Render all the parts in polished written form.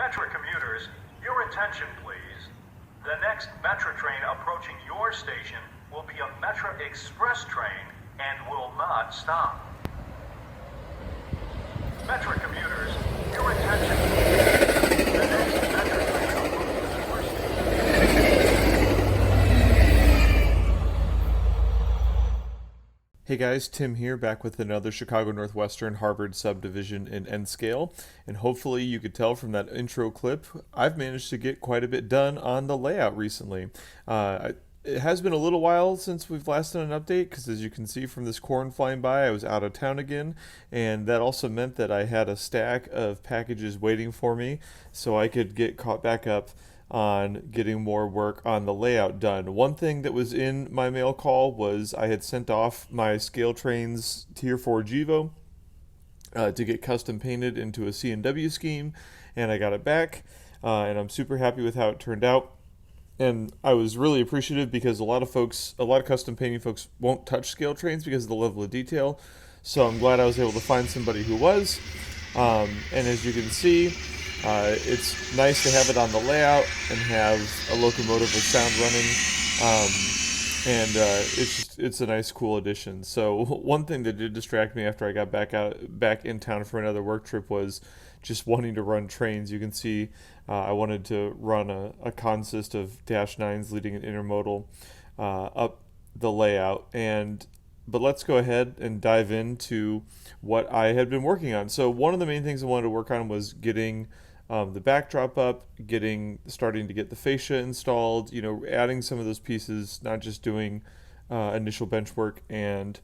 Metra commuters, your attention please. The next Metra train approaching your station will be a Metra Express train and will not stop. Metra commuters, your attention please. The next Metra train approaching your station. Hey guys, Tim here, back with another Chicago Northwestern Harvard Subdivision in N scale, and hopefully you could tell from that intro clip, I've managed to get quite a bit done on the layout recently. It has been a little while since we've last done an update, because as you can see from this corn flying by, I was out of town again, and that also meant that I had a stack of packages waiting for me, so I could get caught back up on getting more work on the layout done. One thing that was in my mail call was I had sent off my scale trains Tier 4 GEVO to get custom painted into a CNW scheme, and I got it back, and I'm super happy with how it turned out. And I was really appreciative because a lot of custom painting folks won't touch scale trains because of the level of detail. So I'm glad I was able to find somebody who was. And as you can see, it's nice to have it on the layout and have a locomotive with sound running. It's a nice, cool addition. So one thing that did distract me after I got back in town for another work trip was just wanting to run trains. You can see I wanted to run a consist of Dash 9s leading an intermodal up the layout. But let's go ahead and dive into what I had been working on. So one of the main things I wanted to work on was getting the backdrop up, starting to get the fascia installed, adding some of those pieces, not just doing initial bench work and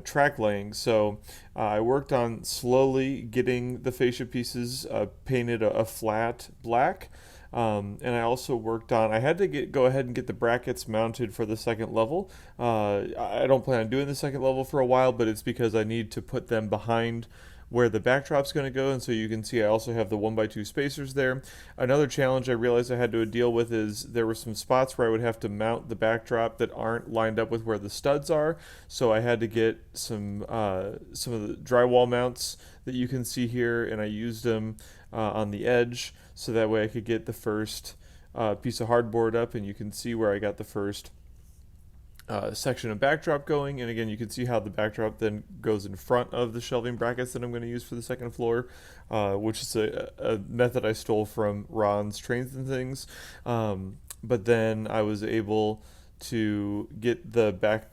track laying. So I worked on slowly getting the fascia pieces painted a flat black. And I also I had to go ahead and get the brackets mounted for the second level. I don't plan on doing the second level for a while, but it's because I need to put them behind where the backdrop's going to go, and so you can see I also have the 1x2 spacers there. Another challenge I realized I had to deal with is there were some spots where I would have to mount the backdrop that aren't lined up with where the studs are, so I had to get some of the drywall mounts that you can see here, and I used them on the edge so that way I could get the first piece of hardboard up, and you can see where I got the first section of backdrop going. And again, you can see how the backdrop then goes in front of the shelving brackets that I'm going to use for the second floor, which is a method I stole from Ron's Trains and Things. But then I was able to get the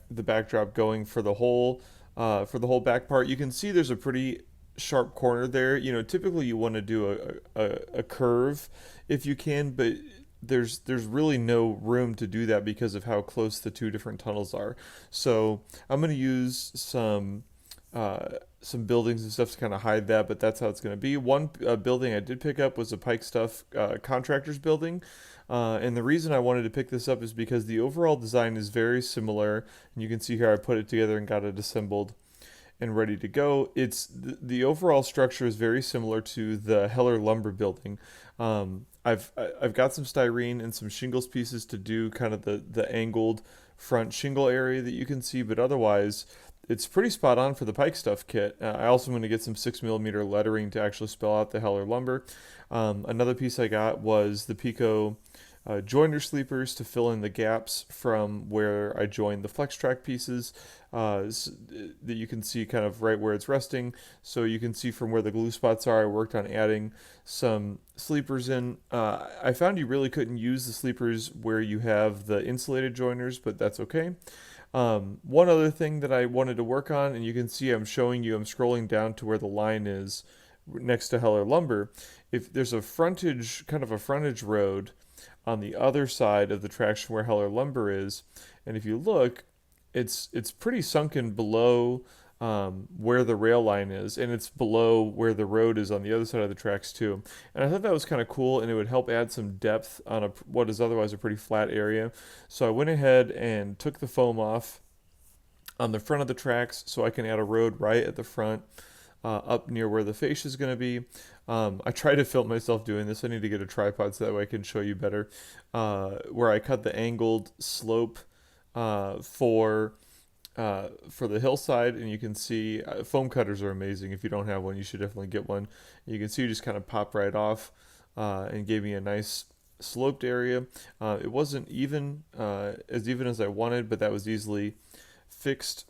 backdrop going for the whole back part. You can see there's a pretty sharp corner there. Typically you want to do a curve if you can, but there's really no room to do that because of how close the two different tunnels are. So I'm going to use some buildings and stuff to kind of hide that, but that's how it's going to be. One building I did pick up was a Pike Stuff contractor's building. And the reason I wanted to pick this up is because the overall design is very similar. And you can see here I put it together and got it assembled and ready to go. It's the overall structure is very similar to the Heller lumber building. I've got some styrene and some shingles pieces to do kind of the angled front shingle area that you can see, but otherwise it's pretty spot on for the Pike Stuff kit. I also am going to get some 6mm lettering to actually spell out the Heller lumber. Another piece I got was the Pico joiner sleepers to fill in the gaps from where I joined the flex track pieces that you can see kind of right where it's resting. So you can see from where the glue spots are. I worked on adding some sleepers in. I found you really couldn't use the sleepers where you have the insulated joiners, but that's okay. One other thing that I wanted to work on, and you can see I'm scrolling down to where the line is next to Heller lumber. If there's a frontage road on the other side of the tracks where Heller lumber is, and if you look, it's pretty sunken below where the rail line is, and it's below where the road is on the other side of the tracks too. And I thought that was kind of cool, and it would help add some depth on what is otherwise a pretty flat area. So I went ahead and took the foam off on the front of the tracks so I can add a road right at the front, up near where the fascia is going to be. I try to film myself doing this. I need to get a tripod so that way I can show you better. Where I cut the angled slope for the hillside, and you can see foam cutters are amazing. If you don't have one, you should definitely get one. You can see you just kind of pop right off and gave me a nice sloped area. It wasn't even as I wanted, but that was easily fixed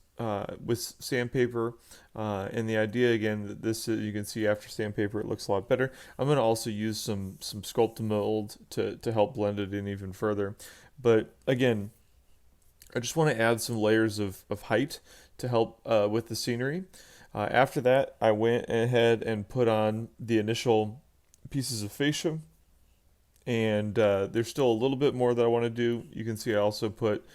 with sandpaper. And the idea again that this is, you can see after sandpaper it looks a lot better. I'm going to also use some sculpt mold to help blend it in even further. But again, I just want to add some layers of height to help with the scenery. After that, I went ahead and put on the initial pieces of fascia, and there's still a little bit more that I want to do. You can see I also put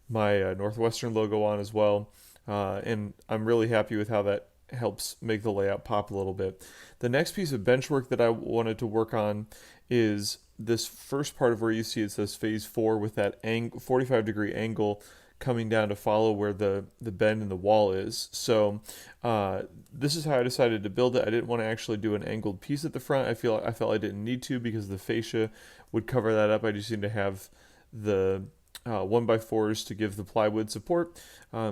my Northwestern logo on as well, and I'm really happy with how that helps make the layout pop a little bit. The next piece of bench work that I wanted to work on is this first part of where you see it says phase 4 with that 45-degree angle coming down to follow where the bend in the wall is. So this is how I decided to build it. I didn't want to actually do an angled piece at the front. I felt I didn't need to because the fascia would cover that up. I just need to have the 1x4s to give the plywood support.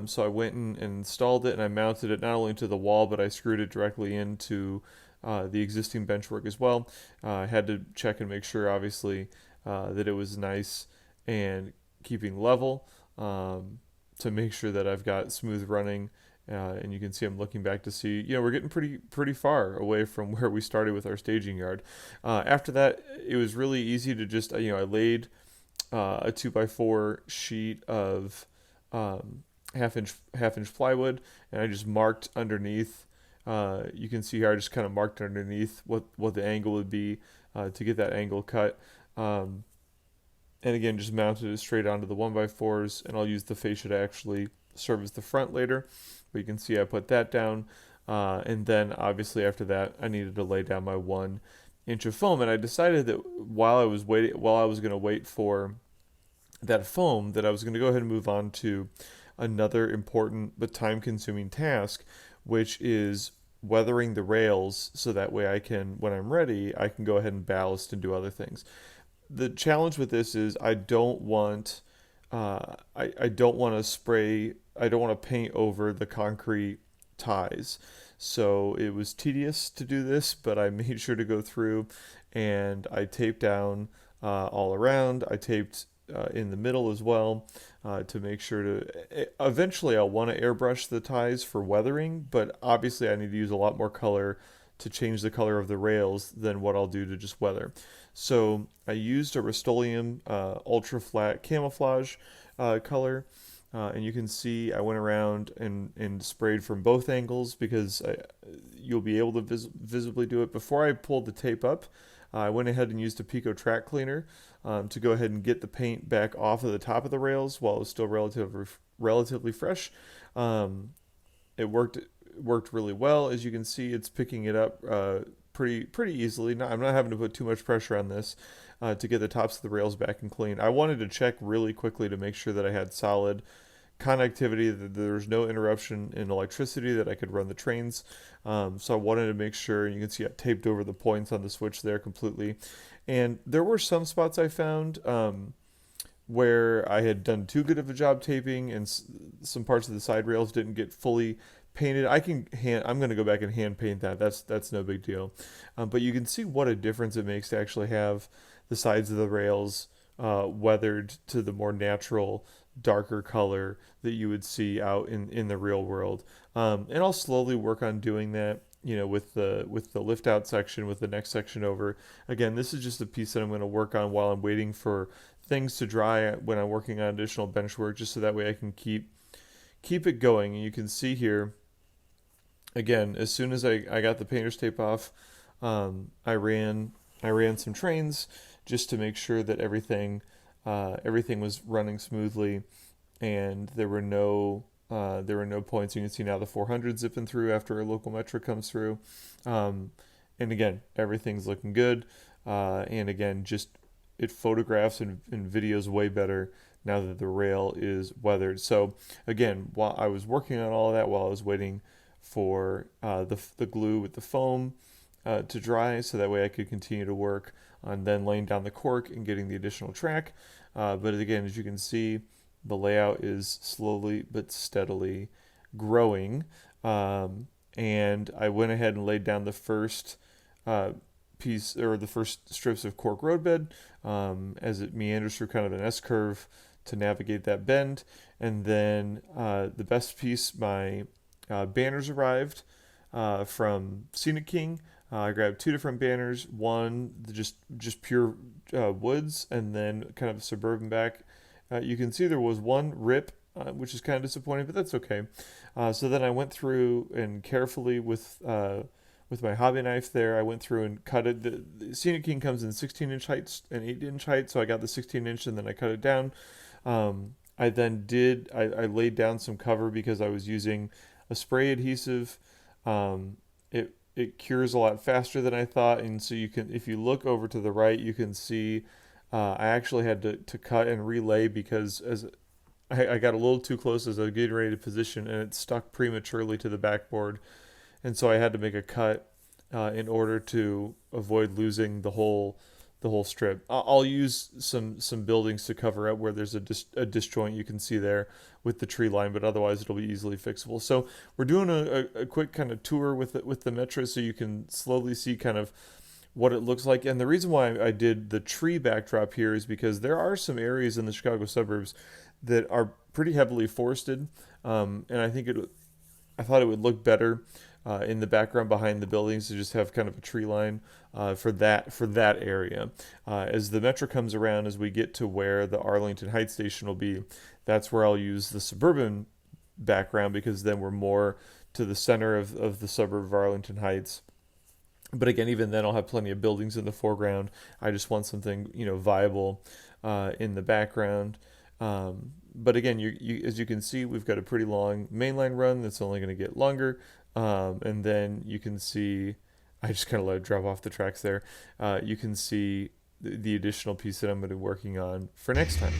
So I went and installed it, and I mounted it not only to the wall, but I screwed it directly into the existing benchwork as well. I had to check and make sure, obviously, that it was nice and keeping level, to make sure that I've got smooth running. And you can see I'm looking back to see, we're getting pretty far away from where we started with our staging yard. After that, it was really easy to just, I laid a 2x4 sheet of half inch plywood, and I just marked underneath. You can see here I just kind of marked underneath what the angle would be to get that angle cut. And again, just mounted it straight onto the 1x4s, and I'll use the fascia to actually serve as the front later. But you can see I put that down, and then obviously after that I needed to lay down my 1 inch of foam, and I decided that while I was going to wait for that foam, that I was going to go ahead and move on to another important but time-consuming task, which is weathering the rails, so that way I can, when I'm ready, I can go ahead and ballast and do other things. The challenge with this is I don't want to spray. I don't want to paint over the concrete ties. So it was tedious to do this, but I made sure to go through and I taped down all around. I taped in the middle as well to make sure to. Eventually, I'll want to airbrush the ties for weathering, but obviously, I need to use a lot more color to change the color of the rails than what I'll do to just weather. So I used a Rust-Oleum ultra flat camouflage color. And you can see I went around and sprayed from both angles because you'll be able to visibly do it. Before I pulled the tape up, I went ahead and used a Pico track cleaner to go ahead and get the paint back off of the top of the rails while it was still relatively fresh. It worked really well. As you can see, it's picking it up pretty easily. I'm not having to put too much pressure on this to get the tops of the rails back and clean. I wanted to check really quickly to make sure that I had solid connectivity, that there was no interruption in electricity, that I could run the trains. So I wanted to make sure, and you can see I taped over the points on the switch there completely. And there were some spots I found where I had done too good of a job taping, and some parts of the side rails didn't get fully painted. I'm going to go back and hand paint that. That's no big deal. But you can see what a difference it makes to actually have the sides of the rails weathered to the more natural, darker color that you would see out in the real world. And I'll slowly work on doing that, with the lift out section, with the next section over. Again, this is just a piece that I'm going to work on while I'm waiting for things to dry when I'm working on additional bench work, just so that way I can keep it going. And you can see here, again, as soon as I got the painter's tape off, I ran some trains just to make sure that everything was running smoothly, and there were no points. You can see now the 400 zipping through after a local metric comes through, and again, everything's looking good. And again, just it photographs and videos way better now that the rail is weathered. So again, while I was working on all of that, while I was waiting for the glue with the foam to dry, so that way I could continue to work on then laying down the cork and getting the additional track. But again, as you can see, the layout is slowly but steadily growing. And I went ahead and laid down the first piece or the first strips of cork roadbed as it meanders through kind of an S curve to navigate that bend. And then the best piece, my banners arrived from Scenic King. I grabbed two different banners, one just pure woods, and then kind of a suburban back. You can see there was one rip, which is kind of disappointing, but that's okay. So then I went through and carefully with my hobby knife there, I went through and cut it. The Scenic King comes in 16-inch heights and 8-inch height, so I got the 16-inch and then I cut it down. I then I laid down some cover because I was using a spray adhesive. It cures a lot faster than I thought, and so you can, if you look over to the right, you can see I actually had to cut and relay because as I got a little too close as I was getting ready to position, and it stuck prematurely to the backboard, and so I had to make a cut in order to avoid losing the whole strip. I'll use some buildings to cover up where there's a disjoint you can see there with the tree line, but otherwise it'll be easily fixable. So we're doing a quick kind of tour with the Metro so you can slowly see kind of what it looks like. And the reason why I did the tree backdrop here is because there are some areas in the Chicago suburbs that are pretty heavily forested, and I thought it would look better in the background behind the buildings to just have kind of a tree line for that area. As the Metro comes around, as we get to where the Arlington Heights station will be, that's where I'll use the suburban background because then we're more to the center of the suburb of Arlington Heights. But again, even then I'll have plenty of buildings in the foreground. I just want something, viable in the background. But again, you as you can see, we've got a pretty long mainline run that's only going to get longer. And then you can see, I just kind of let it drop off the tracks there. You can see the additional piece that I'm going to be working on for next time.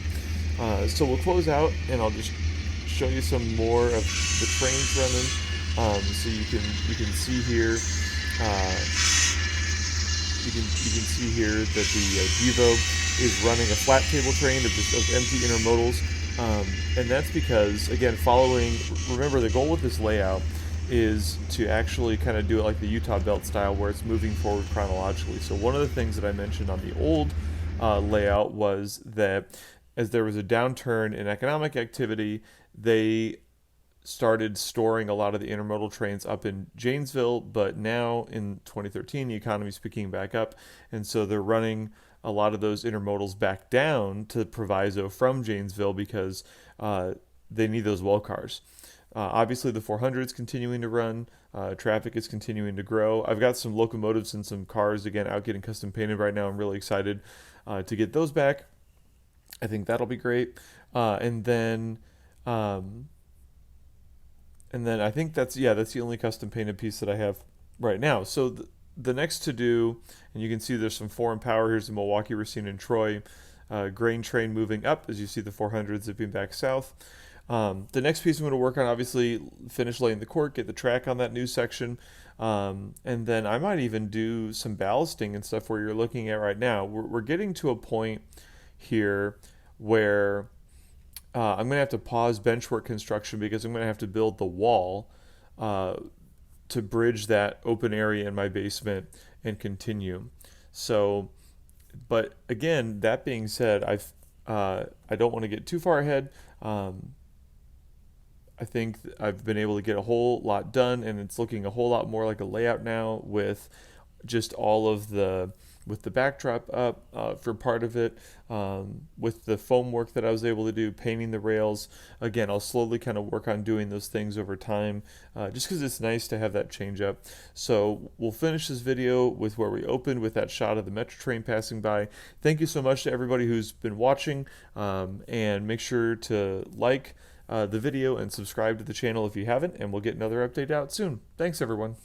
So we'll close out, and I'll just show you some more of the trains running. So you can see here. You can see here that the Devo is running a flat table train of empty intermodals, and that's because, again, remember the goal with this layout is to actually kind of do it like the Utah Belt style where it's moving forward chronologically. So one of the things that I mentioned on the old layout was that as there was a downturn in economic activity, they started storing a lot of the intermodal trains up in Janesville, but now in 2013 the economy's picking back up, and so they're running a lot of those intermodals back down to Proviso from Janesville because they need those well cars. Obviously the 400 is continuing to run, traffic is continuing to grow. I've got some locomotives and some cars again out getting custom painted right now. I'm really excited to get those back. I think that'll be great. And then I think that's the only custom painted piece that I have right now. So the next to do, and you can see there's some foreign power. Here's the Milwaukee, Racine, and Troy grain train moving up as you see the 400 zipping back south. The next piece I'm going to work on, obviously, finish laying the cork, get the track on that new section, and then I might even do some ballasting and stuff where you're looking at right now. We're getting to a point here where I'm going to have to pause benchwork construction because I'm going to have to build the wall to bridge that open area in my basement and continue. So, but again, that being said, I don't want to get too far ahead. I think I've been able to get a whole lot done, and it's looking a whole lot more like a layout now with just all of with the backdrop up for part of it, with the foam work that I was able to do, painting the rails. Again, I'll slowly kind of work on doing those things over time, just because it's nice to have that change up. So we'll finish this video with where we opened with that shot of the Metro train passing by. Thank you so much to everybody who's been watching, and make sure to like the video and subscribe to the channel if you haven't, and we'll get another update out soon. Thanks, everyone.